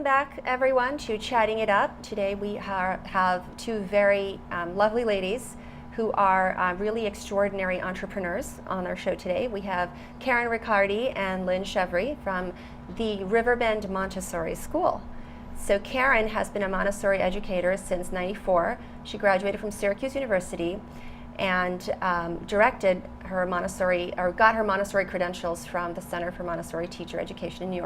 back, everyone, to Chatting It Up. Today we have two very lovely ladies who are really extraordinary entrepreneurs on our show today. We have Karen Riccardi and Lynn Shevroy from the Riverbend Montessori School. So Karen has been a Montessori educator since '94. She graduated from Syracuse University and directed her Montessori, or got her Montessori credentials from the Center for Montessori Teacher Education in New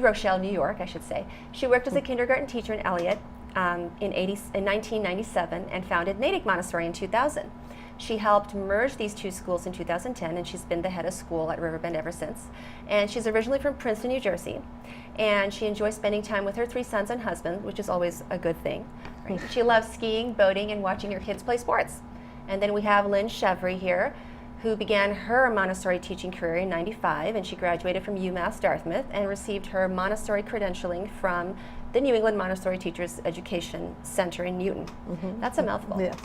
Rochelle, New York, I should say. She worked as a kindergarten teacher in Elliott in 1997 and founded Natick Montessori in 2000. She helped merge these two schools in 2010, and she's been the head of school at Riverbend ever since. And she's originally from Princeton, New Jersey, and she enjoys spending time with her 3 sons and husband, which is always a good thing. Right? She loves skiing, boating, and watching her kids play sports. And then we have Lynn Shevroy here, who began her Montessori teaching career in '95, and she graduated from UMass Dartmouth and received her Montessori credentialing from the New England Montessori Teachers Education Center in Newton. Mm-hmm. That's a mouthful. Yes.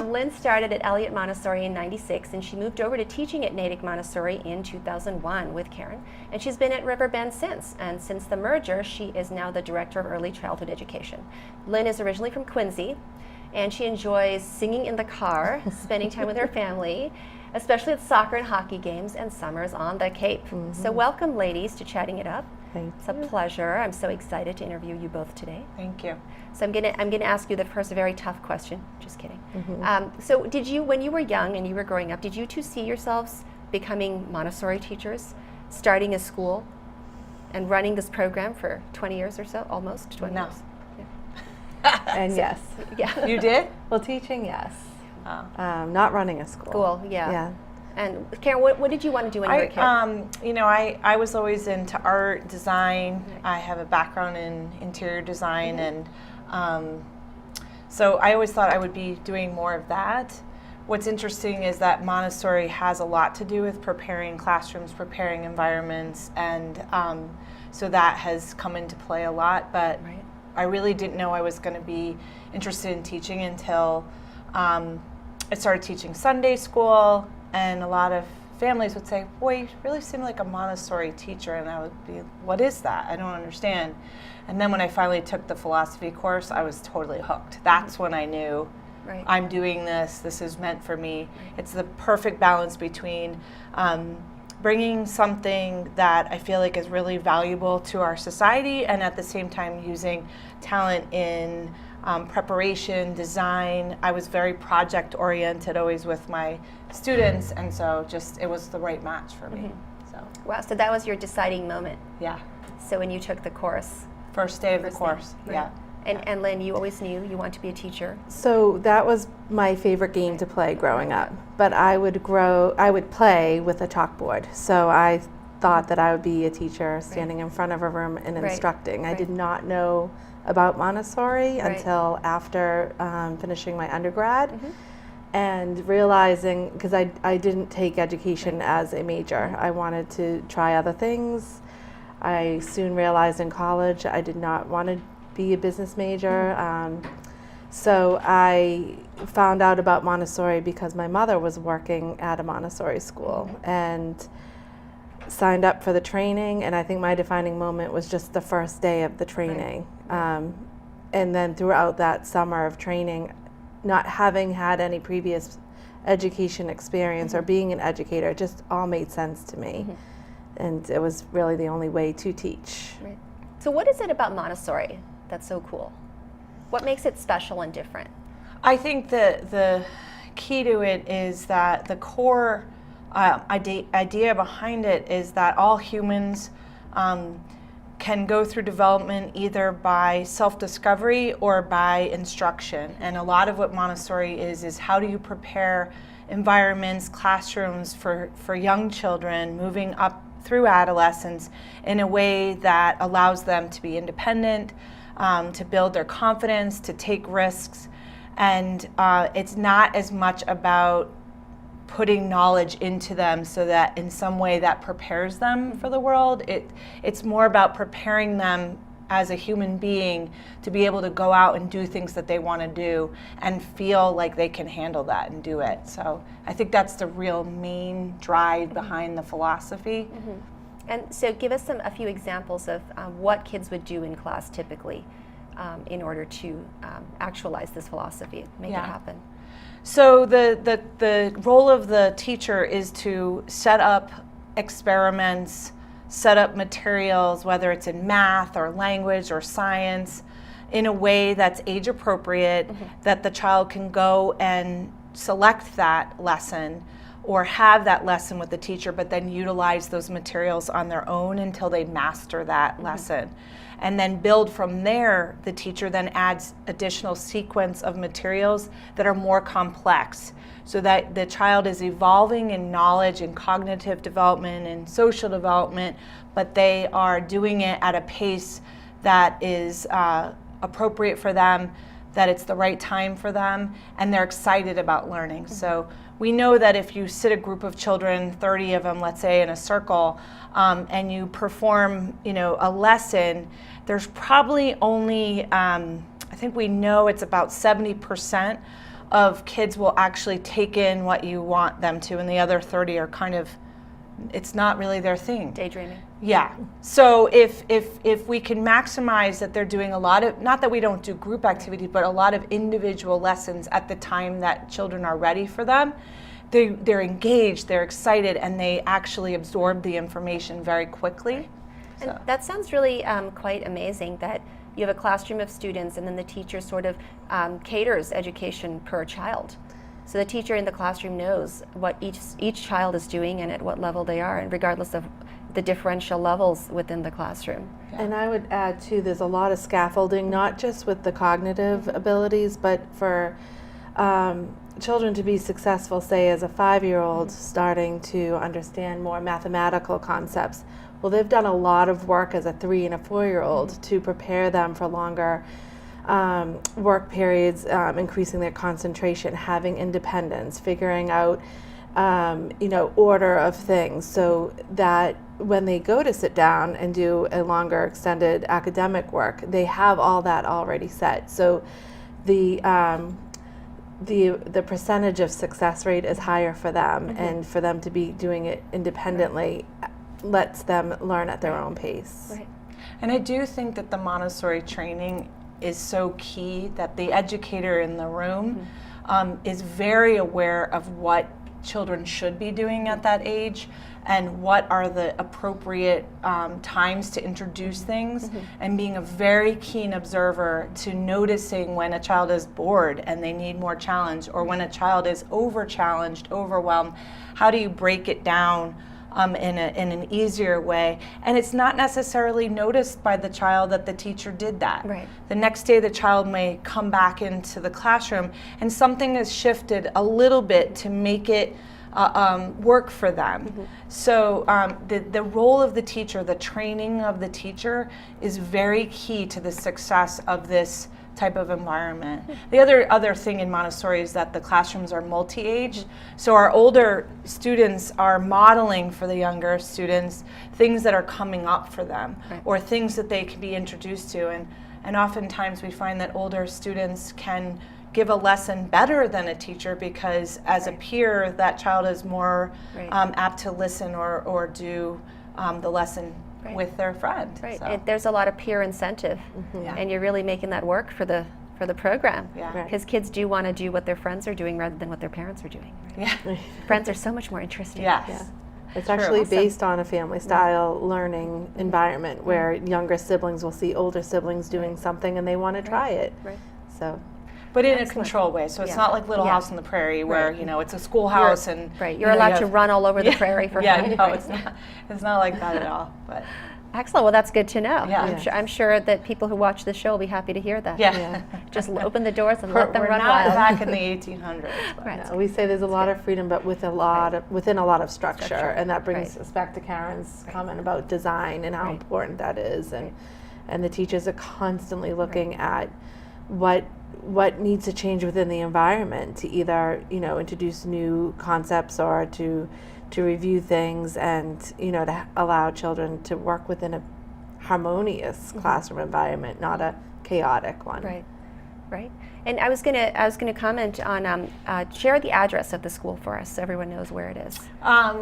Lynn started at Elliott Montessori in '96, and she moved over to teaching at Natick Montessori in 2001 with Karen. And she's been at Riverbend since. And since the merger, she is now the Director of Early Childhood Education. Lynn is originally from Quincy, and she enjoys singing in the car, spending time with her family, especially at soccer and hockey games, and summers on the Cape. Mm-hmm. So welcome, ladies, to Chatting It Up. It's a pleasure. I'm so excited to interview you both today. Thank you. So I'm gonna ask you the first very tough question. Just kidding. Mm-hmm. So did you, when you were young and you were growing up, did you two see yourselves becoming Montessori teachers, starting a school, and running this program for 20 years or so, almost 20 years? Yeah. And so, yes. Yeah. You did? Well, teaching, yes. Oh. Not running a school. School, yeah. Yeah. And Karen, what did you want to do when you were a kid? I was always into art, design. I have a background in interior design, and so I always thought I would be doing more of that. What's interesting is that Montessori has a lot to do with preparing classrooms, preparing environments, and so that has come into play a lot. But I really didn't know I was going to be interested in teaching until I started teaching Sunday school. And a lot of families would say, boy, you really seem like a Montessori teacher. And I would be, what is that? I don't understand. And then when I finally took the philosophy course, I was totally hooked. That's when I knew, I'm doing this. This is meant for me. It's the perfect balance between bringing something that I feel like is really valuable to our society, and at the same time using talent in preparation, design. I was very project oriented always with my students, and so just it was the right match for me. So wow, so that was your deciding moment. Yeah. So when you took the course. First day of the course, yeah. And Lynn, you always knew you wanted to be a teacher. So that was my favorite game to play growing up. But I would play with a chalkboard. So I thought that I would be a teacher standing in front of a room and instructing. I did not know about Montessori until after finishing my undergrad and realizing, because I didn't take education as a major. I wanted to try other things. I soon realized in college I did not want to be a business major. So I found out about Montessori because my mother was working at a Montessori school and signed up for the training, and I think my defining moment was just the first day of the training. And then throughout that summer of training, not having had any previous education experience or being an educator, it just all made sense to me. And it was really the only way to teach. So what is it about Montessori that's so cool? What makes it special and different? I think the key to it is that the core idea behind it is that all humans can go through development either by self-discovery or by instruction. And a lot of what Montessori is how do you prepare environments, classrooms for young children moving up through adolescence in a way that allows them to be independent, to build their confidence, to take risks. And it's not as much about putting knowledge into them so that in some way that prepares them for the world. It's more about preparing them as a human being to be able to go out and do things that they want to do and feel like they can handle that and do it. So I think that's the real main drive behind the philosophy. And so give us a few examples of what kids would do in class typically in order to actualize this philosophy, make it happen. So the role of the teacher is to set up experiments, set up materials, whether it's in math or language or science, in a way that's age appropriate, that the child can go and select that lesson or have that lesson with the teacher, but then utilize those materials on their own until they master that lesson. And then build from there. The teacher then adds additional sequence of materials that are more complex, so that the child is evolving in knowledge and cognitive development and social development, but they are doing it at a pace that is appropriate for them, that it's the right time for them, and they're excited about learning. So we know that if you sit a group of children, 30 of them, let's say, in a circle, and you perform, a lesson, there's probably only, I think we know it's about 70% of kids will actually take in what you want them to, and the other 30 are kind of, it's not really their thing. Daydreaming. Yeah. So if we can maximize that they're doing a lot of, not that we don't do group activity, but a lot of individual lessons at the time that children are ready for them, they're engaged, they're excited, and they actually absorb the information very quickly. And So. that sounds really quite amazing, that you have a classroom of students and then the teacher sort of caters education per child. So the teacher in the classroom knows what each child is doing and at what level they are, and regardless of the differential levels within the classroom. And I would add too, there's a lot of scaffolding, not just with the cognitive abilities, but for children to be successful, say as a 5-year-old starting to understand more mathematical concepts. Well, they've done a lot of work as a 3 and a 4-year-old to prepare them for longer work periods, increasing their concentration, having independence, figuring out order of things, so that when they go to sit down and do a longer extended academic work, they have all that already set. So the percentage of success rate is higher for them, and for them to be doing it independently lets them learn at their own pace. Right. And I do think that the Montessori training is so key, that the educator in the room is very aware of what children should be doing at that age, and what are the appropriate times to introduce things, and being a very keen observer to noticing when a child is bored and they need more challenge, or when a child is over-challenged, overwhelmed. How do you break it down in an easier way? And it's not necessarily noticed by the child that the teacher did that. Right. The next day the child may come back into the classroom and something has shifted a little bit to make it work for them. So the role of the teacher, the training of the teacher, is very key to the success of this type of environment. The other thing in Montessori is that the classrooms are multi-age, so our older students are modeling for the younger students things that are coming up for them, or things that they can be introduced to, and oftentimes we find that older students can give a lesson better than a teacher, because as a peer that child is more apt to listen or do the lesson with their friend. Right. So. And there's a lot of peer incentive, and you're really making that work for the program. Yeah. Because kids do want to do what their friends are doing rather than what their parents are doing. Right? Yeah. Friends are so much more interesting. Yes. Yeah. It's actually based on a family style learning environment where younger siblings will see older siblings doing something and they want to try it. Right. So. But in a controlled way, so it's not like Little House on the Prairie, where it's a schoolhouse and you're allowed to run all over the prairie for fun. No, it's not. It's not like that at all. But excellent. Well, that's good to know. Yeah. I'm sure that people who watch this show will be happy to hear that. yeah, Just open the doors and let them we're run not wild. back in the 1800s. But. Right. No, we say there's a lot of freedom, but with within a lot of structure, and that brings us back to Karen's comment about design and how important that is, and the teachers are constantly looking at what needs to change within the environment to either introduce new concepts or to review things, and to allow children to work within a harmonious classroom environment, not a chaotic one. Right. Right. And I was gonna comment on share the address of the school for us so everyone knows where it is.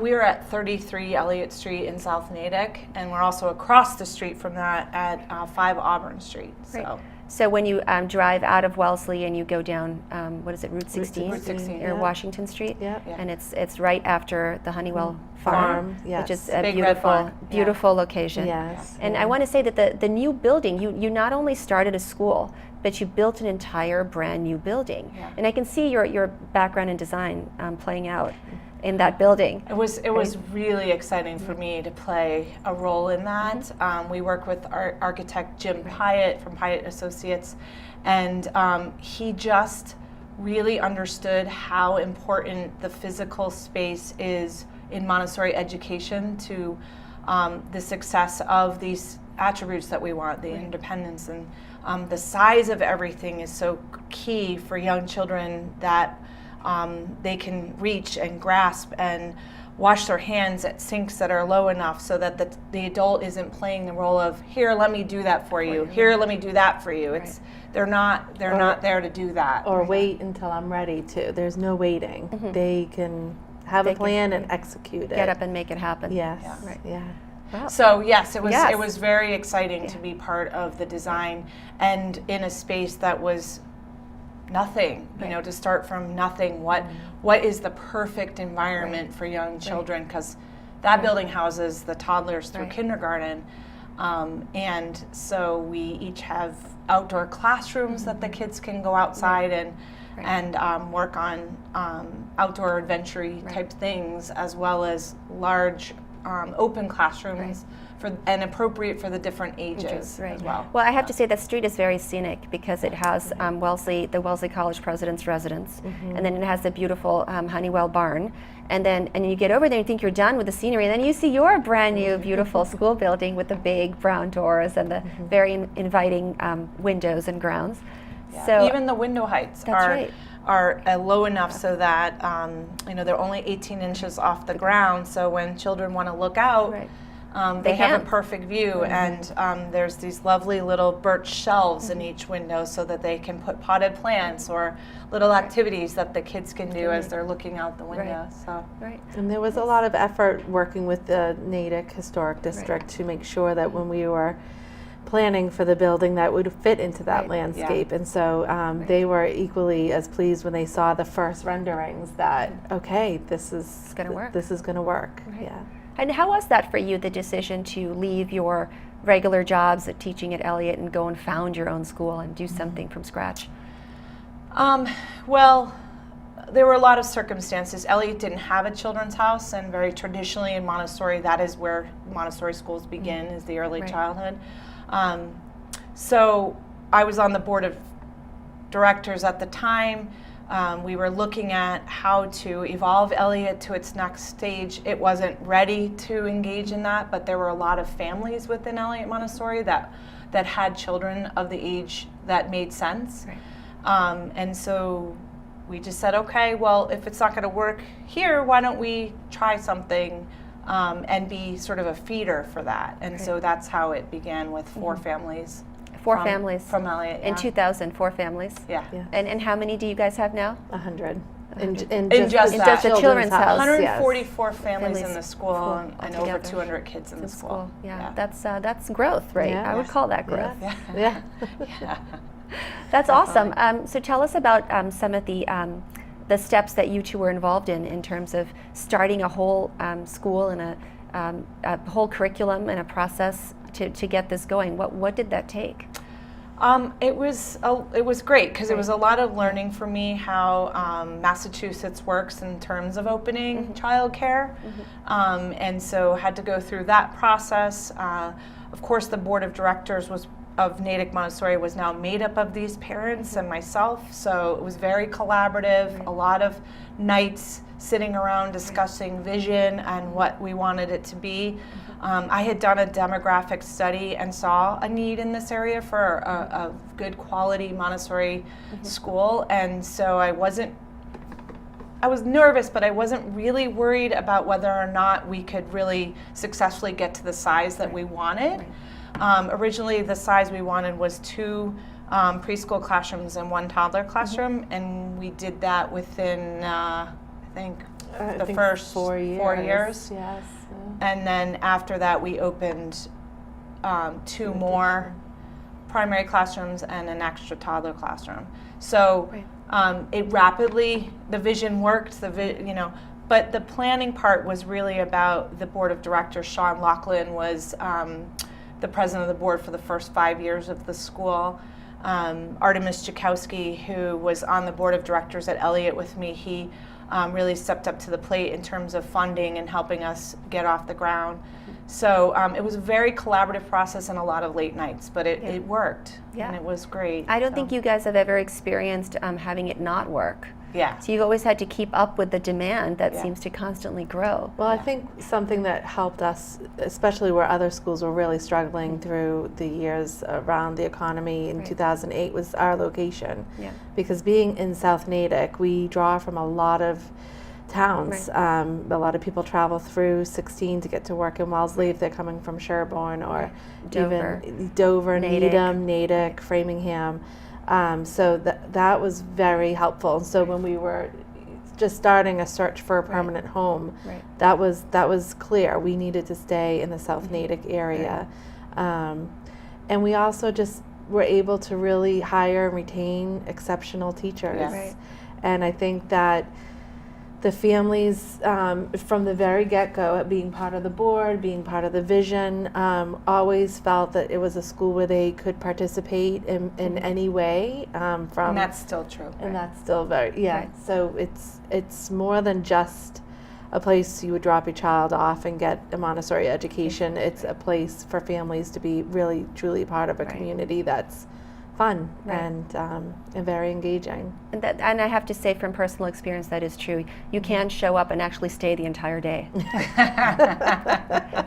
We are at 33 Elliott Street in South Natick, and we're also across the street from that at 5 Auburn Street. Right. So. So when you drive out of Wellesley and you go down, what is it, Route 16? Route 16, or yeah. Washington Street? Yeah. Yeah. And it's right after the Honeywell Farm, Yes. which is a Big red beautiful, barn. Yeah. beautiful location. Yes. And yeah. I want to say that the new building, you not only started a school, but you built an entire brand new building. Yeah. And I can see your background in design playing out in that building. It was really exciting for me to play a role in that. We work with our architect Jim Pyatt from Pyatt Associates, and he just really understood how important the physical space is in Montessori education to the success of these attributes that we want, the independence, and the size of everything is so key for young children that they can reach and grasp and wash their hands at sinks that are low enough so that the adult isn't playing the role of, here, let me do that for you, here, let me do that for you. It's they're not there to do that. Or wait until I'm ready to. There's no waiting. They can have a plan and execute it. Get up and make it happen. Yes. Yeah. Right. Yeah. Wow. So yes, it Yes. was very exciting to be part of the design and in a space that was nothing, you know, to start from nothing. What is the perfect environment for young children? Because that building houses the toddlers through kindergarten, and so we each have outdoor classrooms that the kids can go outside and work on outdoor adventure type things, as well as large open classrooms and appropriate for the different ages as well. Well, I have to say that street is very scenic because it has the Wellesley College President's Residence, and then it has the beautiful Honeywell barn, and then you get over there and you think you're done with the scenery, and then you see your brand new beautiful school building with the big brown doors and the very inviting windows and grounds. Yeah. So even the window heights are low enough so that they're only 18 inches off the ground. So when children want to look out, they have a perfect view, and there's these lovely little birch shelves in each window so that they can put potted plants or little activities that the kids can do as they're looking out the window. So. And there was a lot of effort working with the Natick Historic District to make sure that when we were planning for the building that would fit into that landscape, and so they were equally as pleased when they saw the first renderings that okay, this is going to work. This is going to work. Yeah. And how was that for you, the decision to leave your regular jobs at teaching at Elliott and go and found your own school and do something from scratch? Well, there were a lot of circumstances. Elliott didn't have a children's house, and very traditionally in Montessori, that is where Montessori schools begin, is the early childhood. So I was on the board of directors at the time. We were looking at how to evolve Elliott to its next stage. It wasn't ready to engage in that, but there were a lot of families within Elliott Montessori that had children of the age that made sense. And so we just said, okay, well, if it's not going to work here, why don't we try something and be sort of a feeder for that. And so that's how it began with 4 families. 4 families from Elliott. In 2000, 4 families. Yeah. And how many do you guys have now? 100. In just the children's house. 144 families in the school and over altogether. 200 kids in the school. Yeah. That's growth, right? Yeah. I would call that growth. Yeah. That's awesome. So tell us about some of the steps that you two were involved in terms of starting a whole school and a whole curriculum and a process to get this going. What did that take? It was great because it was a lot of learning for me how Massachusetts works in terms of opening childcare, and so had to go through that process. Of course, the board of directors of Natick Montessori was now made up of these parents and myself, so it was very collaborative. A lot of nights sitting around discussing vision and what we wanted it to be. I had done a demographic study and saw a need in this area for a good quality Montessori school, and so I was nervous, but I wasn't really worried about whether or not we could really successfully get to the size that we wanted. Originally, the size we wanted was 2 preschool classrooms and 1 toddler classroom, and we did that within, I think the first 4 years. Yes. And then after that, we opened 2 more primary classrooms and an extra toddler classroom. So it rapidly, the vision worked, but the planning part was really about the board of directors. Sean Laughlin was the president of the board for the first 5 years of the school. Artemis Jakowski, who was on the board of directors at Elliott with me, he really stepped up to the plate in terms of funding and helping us get off the ground. So it was a very collaborative process and a lot of late nights, but it worked, and it was great. I don't think you guys have ever experienced having it not work. Yeah. So you've always had to keep up with the demand that seems to constantly grow. Well, I think something that helped us, especially where other schools were really struggling through the years around the economy in 2008, was our location. Yeah. Because being in South Natick, we draw from a lot of towns. A lot of people travel through 16 to get to work in Wellesley if they're coming from Sherborne or Dover. even Dover, Natick. Needham, Natick, Framingham. So that was very helpful. So when we were just starting a search for a permanent home, that was clear. We needed to stay in the South Natick area. And we also just were able to really hire and retain exceptional teachers. Yes. Right. And I think that the families, from the very get-go, at being part of the board, being part of the vision, always felt that it was a school where they could participate in any way. And that's still true. And that's still very, So it's more than just a place you would drop your child off and get a Montessori education. It's a place for families to be really, truly part of a community that's fun and very engaging. And I have to say from personal experience that is true. You can show up and actually stay the entire day.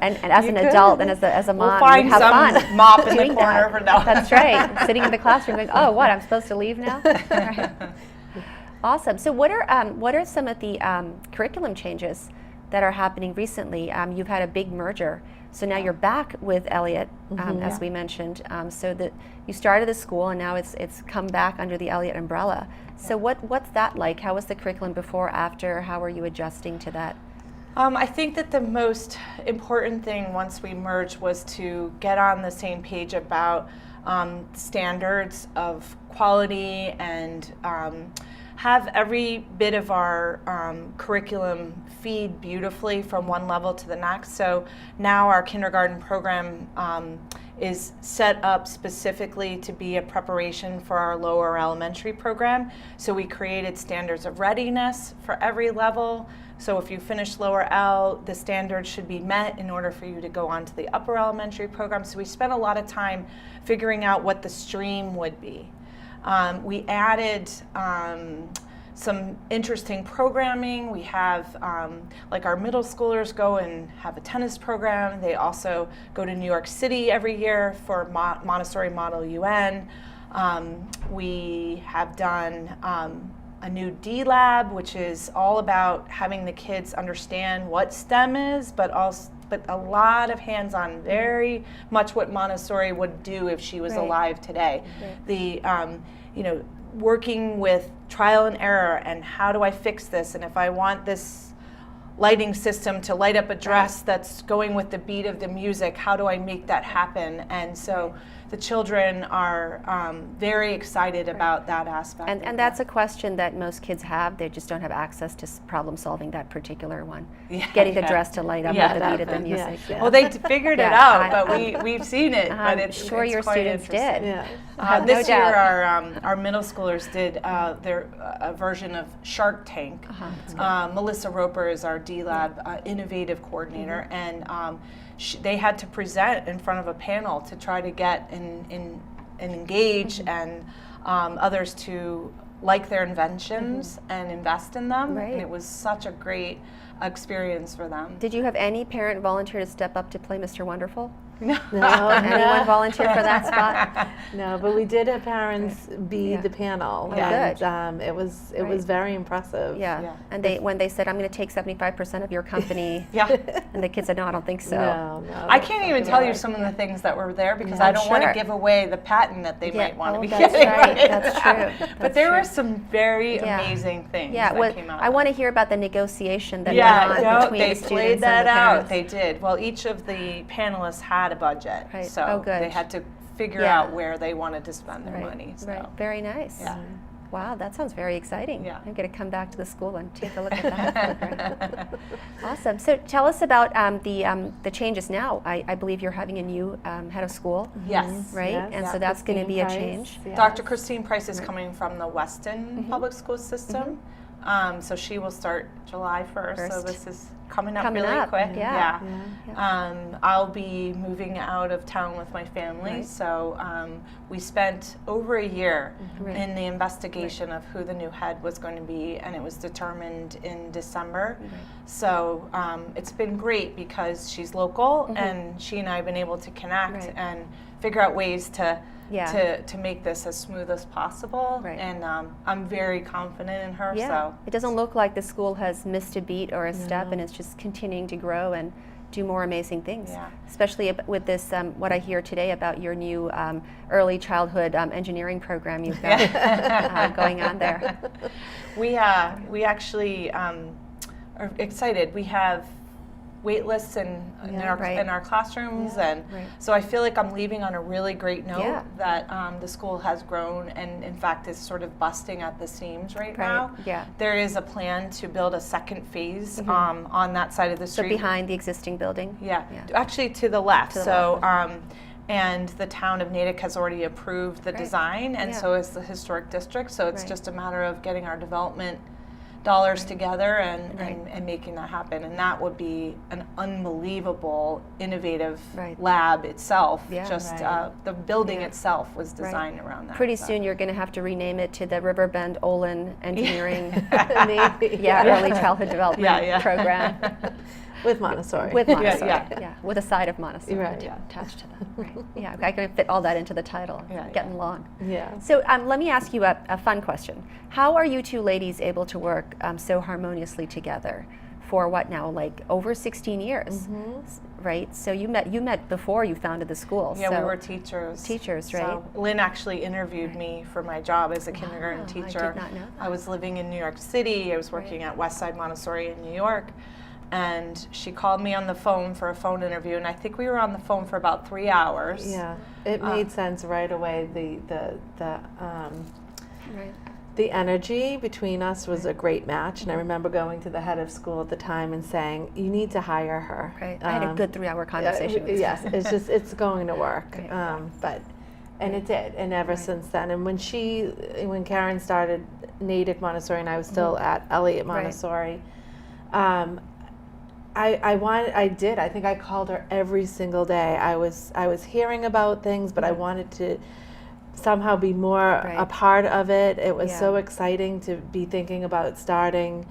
and as an adult and as a mom, we'll find you have some fun mop in the doing corner that. for now. That's right. Sitting in the classroom going, oh, what, I'm supposed to leave now? Right. Awesome. So what are some of the curriculum changes that are happening recently? You've had a big merger. So now you're back with Elliott, as we mentioned. So that you started the school and now it's come back under the Elliott umbrella. So what's that like? How was the curriculum before, after? How are you adjusting to that? I think that the most important thing once we merged was to get on the same page about standards of quality and have every bit of our curriculum feed beautifully from one level to the next. So now our kindergarten program is set up specifically to be a preparation for our lower elementary program. So we created standards of readiness for every level. So if you finish lower L, the standards should be met in order for you to go on to the upper elementary program. So we spent a lot of time figuring out what the stream would be. We added some interesting programming. We have, like our middle schoolers go and have a tennis program. They also go to New York City every year for Montessori Model UN. We have done a new D Lab, which is all about having the kids understand what STEM is, but a lot of hands-on, very much what Montessori would do if she was alive today. The working with trial and error and how do I fix this, and if I want this lighting system to light up a dress that's going with the beat of the music, how do I make that happen? And so the children are very excited about that aspect. And that's a question that most kids have. They just don't have access to problem solving that particular one. Getting the dress to light up with the beat of the music. Well, they figured it out, but we've seen it. But it's sure it's your quite students did. This year, our middle schoolers did a version of Shark Tank. Melissa Roper is our D-Lab innovative coordinator, and they had to present in front of a panel to try to get and engage and others to like their inventions and invest in them. And it was such a great experience for them. Did you have any parent volunteer to step up to play Mr. Wonderful? Anyone volunteer for that spot? No, but we did have parents be Yeah. the panel, Oh, and good. it was very impressive. Yeah. Yeah. And when they said, I'm going to take 75% of your company, Yeah. and the kids said, no, I don't think so. No, I can't even tell you right. some of the things that were there because Yeah. I don't want Sure. to give away the patent that they Yeah. might want to Oh, be that's getting. right. That's true. But That's there true. were some very Yeah. amazing things Yeah, that came out. I want to hear about the negotiation that Yeah, went on no, between they the students played that and the out. parents. They did. Well, each of the panelists had a budget, Right. so Oh, good. they had to figure Yeah. out where they wanted to spend their Right. money. So. Right. Very nice. Yeah. Wow, that sounds very exciting. Yeah. I'm going to come back to the school and take a look at that program. Awesome. So tell us about the changes now. I believe you're having a new head of school, Yes. right? Yes. And Yeah. so that's going to be a Christine change. Price, Dr. yes. Christine Price is Right. coming from the Weston Public School System. So she will start July 1st. So this is coming up Coming really up, quick. yeah. I'll be moving out of town with my family. Right. So we spent over a year Right. in the investigation of who the new head was going to be, and it was determined in December. Right. So it's been great because she's local, and she and I have been able to connect Right. and figure out ways to Yeah. to make this as smooth as possible. Right. And I'm very confident in her. Yeah. So It doesn't look like the school has missed a beat or a step, and it's just continuing to grow and do more amazing things. Yeah. Especially with this, what I hear today about your new early childhood engineering program you've got going on there. we actually are excited. We have wait lists in right. our classrooms, and Right. so I feel like I'm leaving on a really great note Yeah. that the school has grown and in fact is sort of busting at the seams right Right. now. Yeah. There is a plan to build a second phase on that side of the So street. behind the existing building. Yeah, Yeah. actually to the left. To the So, left, and the town of Natick has already approved the Great. design, and Yeah. so is the historic district. So it's Right. just a matter of getting our development dollars together and, Right. and making that happen. And that would be an unbelievable, innovative Right. lab itself. Yeah. Just Right. the building Yeah. itself was Right. designed around that. Pretty so. soon you're going to have to rename it to the Riverbend Engineering Maybe. early childhood development Yeah. program. With Montessori. With Montessori, yeah. with a side of Montessori Right. attached to that. Right. Yeah, I can fit all that into the title. Yeah, Getting long. Yeah. So let me ask you a fun question. How are you two ladies able to work so harmoniously together for what now, like over 16 years, right? So you met before you founded the school. Yeah, so we were teachers. Teachers, right? So Lynn actually interviewed me for my job as a kindergarten Wow, I teacher. did not know that. I was living in New York City. I was working at Westside Montessori in New York. And she called me on the phone for a phone interview, and I think we were on the phone for about 3 hours. Yeah, it made sense right away. Right. The energy between us was a great match, and I remember going to the head of school at the time and saying, "You need to hire her." Right. I had a good 3-hour conversation with Yes, it's just it's going to work. Right. And it did, and ever since then. And when Karen started Natick Montessori, and I was still at Elliott Montessori. I think I called her every single day. I was hearing about things, but I wanted to somehow be more a part of it. It was so exciting to be thinking about starting,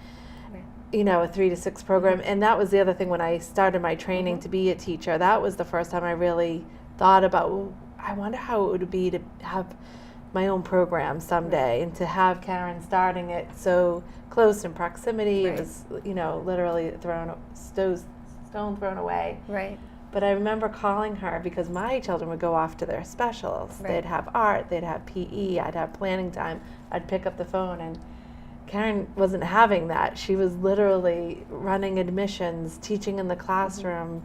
a 3 to 6 program. And that was the other thing when I started my training to be a teacher. That was the first time I really thought about, well, I wonder how it would be to have my own program someday, and to have Karen starting it so close in proximity. It was, literally stone thrown away. Right. But I remember calling her because my children would go off to their specials. Right. They'd have art, they'd have PE, I'd have planning time. I'd pick up the phone, and Karen wasn't having that. She was literally running admissions, teaching in the classroom,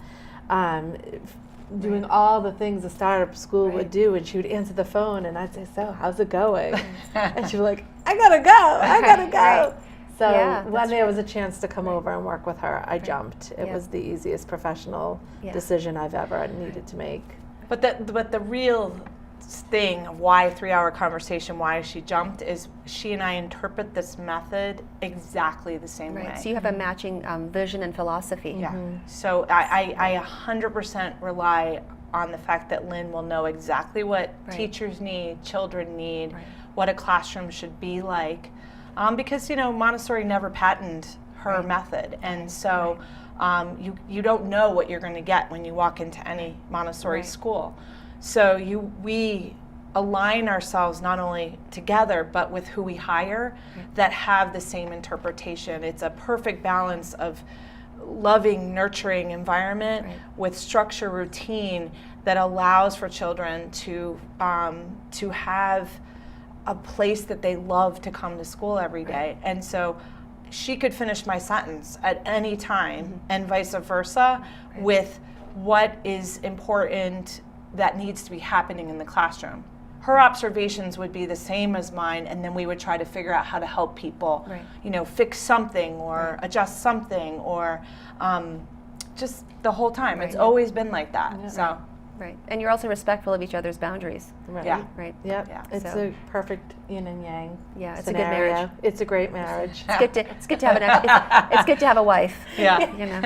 doing all the things a startup school would do, and she would answer the phone, and I'd say, "So, how's it going?" And she'd be like, "I gotta go." Right. So Yeah, when that's there was a chance to come over and work with her, I jumped. It Yeah. was the easiest professional decision I've ever needed to make. But the real thing of why 3-hour conversation, why she jumped, is she and I interpret this method exactly the same way. So you have a matching vision and philosophy. Yeah. So I 100% rely on the fact that Lynn will know exactly what teachers need, children need, what a classroom should be like. Because, Montessori never patented her method. And so you don't know what you're going to get when you walk into any Montessori school. So we align ourselves not only together but with who we hire that have the same interpretation. It's a perfect balance of loving, nurturing environment with structure, routine that allows for children to have a place that they love to come to school every day. And so she could finish my sentence at any time and vice versa with what is important that needs to be happening in the classroom. Her observations would be the same as mine, and then we would try to figure out how to help people, fix something or adjust something, or just the whole time. It's always been like that. So. Right, and you're also respectful of each other's boundaries. Right. Yeah. Right. Yep. Yeah. It's a perfect yin and yang. Yeah, it's scenario. a good marriage. It's a great marriage. It's good to have it's good to have a wife. Yeah. You know.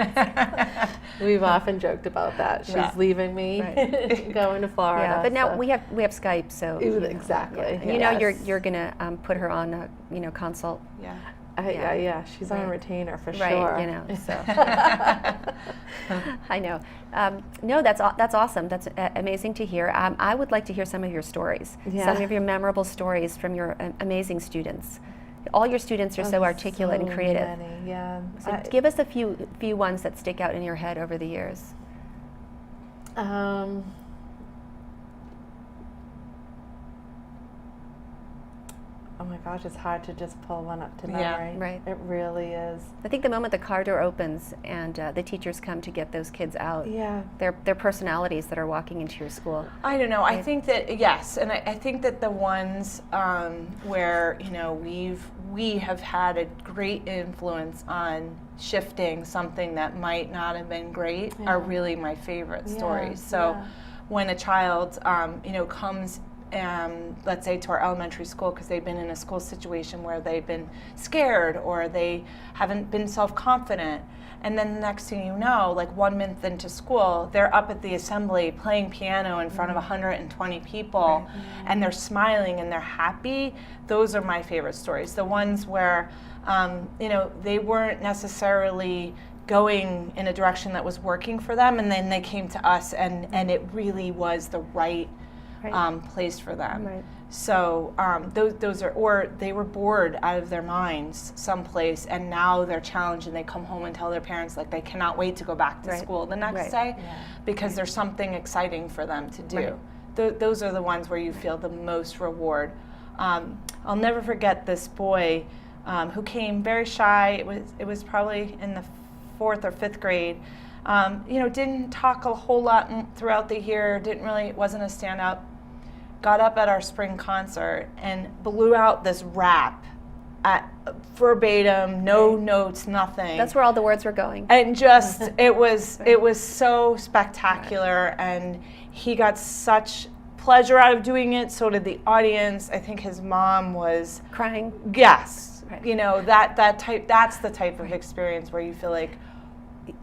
We've often joked about that. She's leaving me, going to Florida. Yeah, but now so. we have Skype, so Exactly. You know, you're gonna put her on consult. Yeah. She's on retainer for Right, sure. you know, so. I know. No, that's awesome. That's amazing to hear. I would like to hear some of your stories, some of your memorable stories from your amazing students. All your students are so articulate and creative. Many, yeah. So give us a few ones that stick out in your head over the years. Oh my gosh, it's hard to just pull one up to memory. Right. It really is. I think the moment the car door opens and the teachers come to get those kids out, their personalities that are walking into your school. I don't know. I think that, yes, and I think that the ones where, we have had a great influence on shifting something that might not have been great are really my favorite stories. So when a child, comes let's say to our elementary school because they've been in a school situation where they've been scared or they haven't been self-confident, and then the next thing you know, like 1 month into school, they're up at the assembly playing piano in front of 120 people and they're smiling and they're happy. Those are my favorite stories. The ones where they weren't necessarily going in a direction that was working for them, and then they came to us and it really was the right place for them. Right. So those are, or they were bored out of their minds someplace, and now they're challenged, and they come home and tell their parents like they cannot wait to go back to school the next day because there's something exciting for them to do. Those are the ones where you feel the most reward. I'll never forget this boy who came very shy. It was probably in the 4th or 5th grade. Didn't talk a whole lot throughout the year. Wasn't a stand-up. Got up at our spring concert and blew out this rap at verbatim, no notes, nothing. That's where all the words were going. And just it was so spectacular, and he got such pleasure out of doing it. So did the audience. I think his mom was crying. Yes, that's the type of experience where you feel like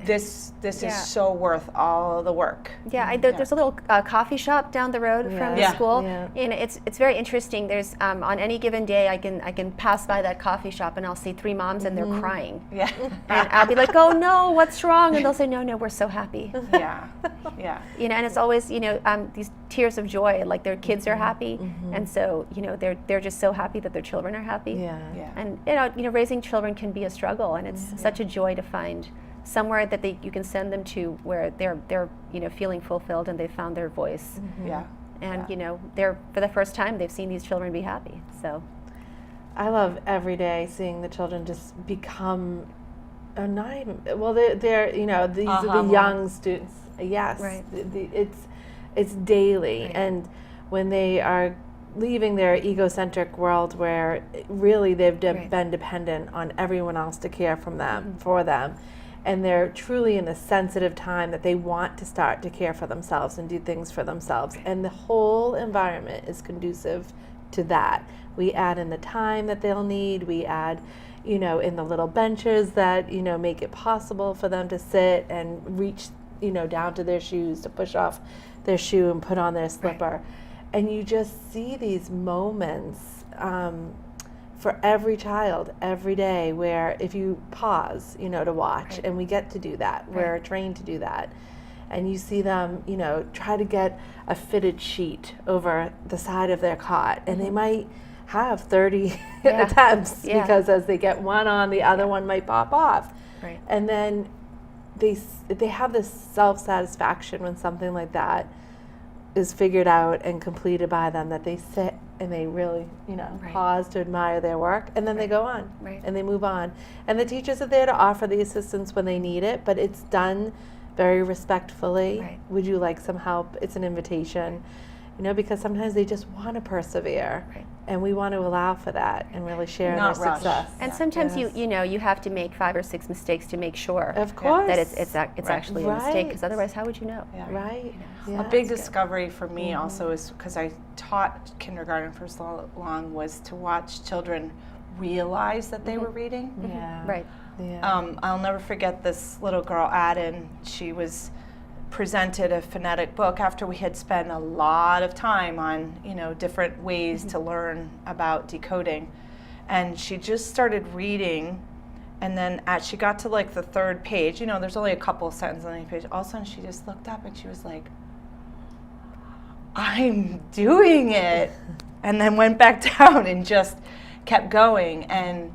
this is so worth all the work. There's a little coffee shop down the road from the school, and it's very interesting. There's on any given day I can pass by that coffee shop and I'll see 3 moms and they're crying. And I'll be like, oh no, what's wrong? And they'll say, no, we're so happy. And it's always these tears of joy, like their kids are happy, and so they're just so happy that their children are happy. And raising children can be a struggle, and it's such a joy to find somewhere that you can send them to where they're feeling fulfilled and they've found their voice. They're for the first time they've seen these children be happy. So I love every day seeing the children just become they're these are the young students. It's daily, and when they are leaving their egocentric world where really they've been dependent on everyone else to care for them, and they're truly in a sensitive time that they want to start to care for themselves and do things for themselves. And the whole environment is conducive to that. We add in the time that they'll need. We add, in the little benches that, make it possible for them to sit and reach, down to their shoes, to push off their shoe and put on their slipper. And you just see these moments for every child every day, where if you pause, to watch, and we get to do that, we're trained to do that, and you see them, try to get a fitted sheet over the side of their cot, and they might have 30 attempts because as they get one on, the other one might pop off. Right. And then they have this self-satisfaction when something like that is figured out and completed by them, that they sit and they really, pause to admire their work, and then they go on and they move on. And the teachers are there to offer the assistance when they need it, but it's done very respectfully. Right. Would you like some help? It's an invitation, because sometimes they just want to persevere, and we want to allow for that and really share in their success. And sometimes you have to make 5 or 6 mistakes to make sure of course that it's actually a mistake, because otherwise how would you know? Right. A big discovery for me also is, because I taught kindergarten for so long, was to watch children realize that they were reading. Right. I'll never forget this little girl, Aden. She was presented a phonetic book after we had spent a lot of time on different ways to learn about decoding, and she just started reading, and then as she got to like the 3rd page, there's only a couple of sentences on each page, all of a sudden she just looked up and she was like, I'm doing it, and then went back down and just kept going. And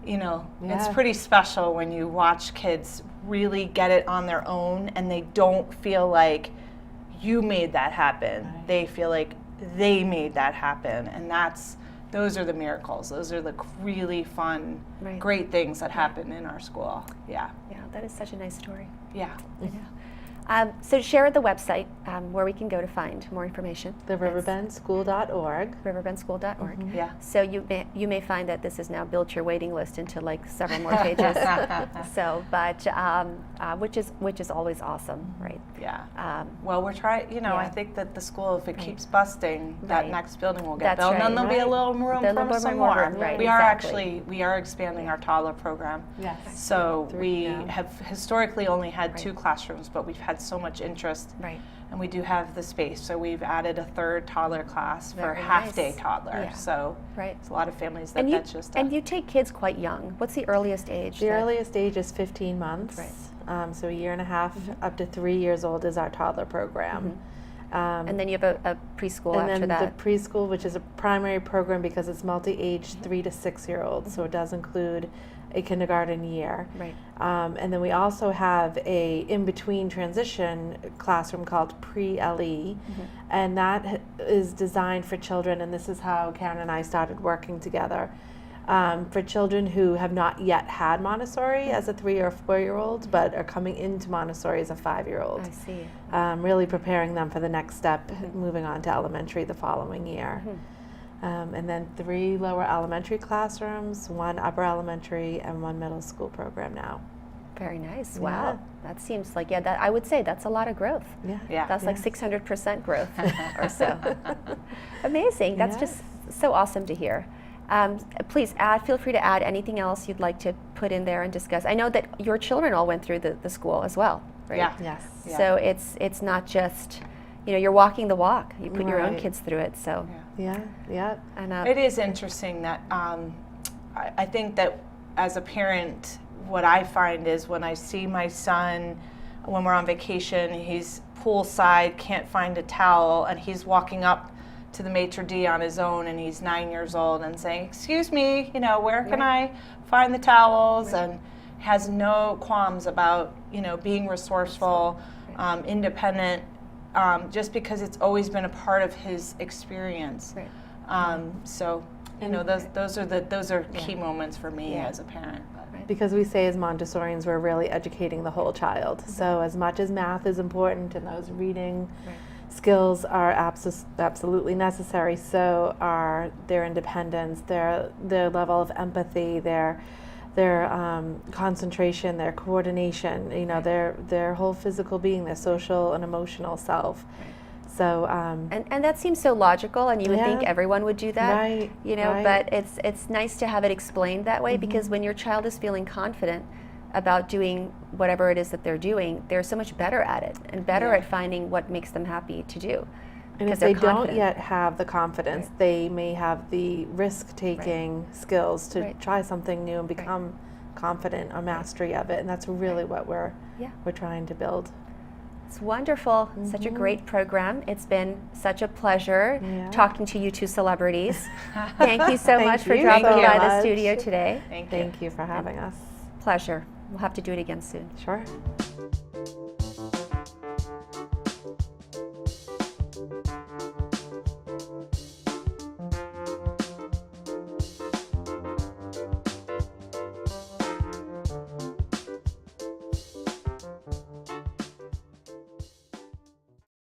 it's pretty special when you watch kids really get it on their own, and they don't feel like you made that happen. They feel like they made that happen, and those are the miracles. Those are the really fun, great things that happen in our school. Yeah, that is such a nice story. Yeah. So share the website where we can go to find more information. The riverbendschool.org. Riverbendschool.org. Yeah. So you may find that this has now built your waiting list into like several more pages. Which is always awesome, right? Yeah. Well, we're trying. I think that the school, if it keeps busting, that next building will get That's built, right. and then there'll be a little room for some more. Right. We are expanding our toddler program. Yes. So we have historically only had 2 classrooms, but we've had so much interest, and we do have the space. So we've added a 3rd toddler class for half-day toddler. So it's a lot of families that that's just and you take kids quite young. What's the earliest age? The earliest age is 15 months. So a year and a half up to 3 years old is our toddler program. And then you have a preschool and after then that. the preschool, which is a primary program because it's multi-age 3 to 6 year olds, so it does include a kindergarten year. And then we also have a in-between transition classroom called pre-LE, and that is designed for children, and this is how Karen and I started working together, for children who have not yet had Montessori as a 3 or 4 year old, but are coming into Montessori as a 5 year old. I see. Really preparing them for the next step, moving on to elementary the following year. And then 3 lower elementary classrooms, 1 upper elementary, and 1 middle school program now. Very nice. Wow. That seems like, that I would say that's a lot of growth. That's like 600% growth or so. Amazing. That's just so awesome to hear. Please feel free to add anything else you'd like to put in there and discuss. I know that your children all went through the school as well, right? Yes. So it's not just, you're walking the walk. You put your own kids through it. So And it is interesting that I think that as a parent, what I find is when I see my son, when we're on vacation, he's poolside, can't find a towel, and he's walking up to the maitre d' on his own, and he's 9 years old, and saying, "Excuse me, where can I find the towels?" And has no qualms about being resourceful, independent, just because it's always been a part of his experience. So those are key moments for me as a parent. because we say as Montessorians we're really educating the whole child. So as much as math is important and those reading skills are absolutely necessary, so are their independence, their level of empathy, their concentration, their coordination, their whole physical being, their social and emotional self. So and that seems so logical, and you would think everyone would do that, right, But it's nice to have it explained that way, because when your child is feeling confident about doing whatever it is that they're doing, they're so much better at it and better at finding what makes them happy to do. And if they're they don't confident. yet have the confidence, Right. they may have the risk-taking skills to Right. try something new and become confident or mastery of it. And that's really what we're trying to build. It's wonderful. Such a great program. It's been such a pleasure talking to you two celebrities. Thank you so Thank much for you dropping so by the much. studio today. Thank you. Thank you for having us. Pleasure. We'll have to do it again soon. Sure.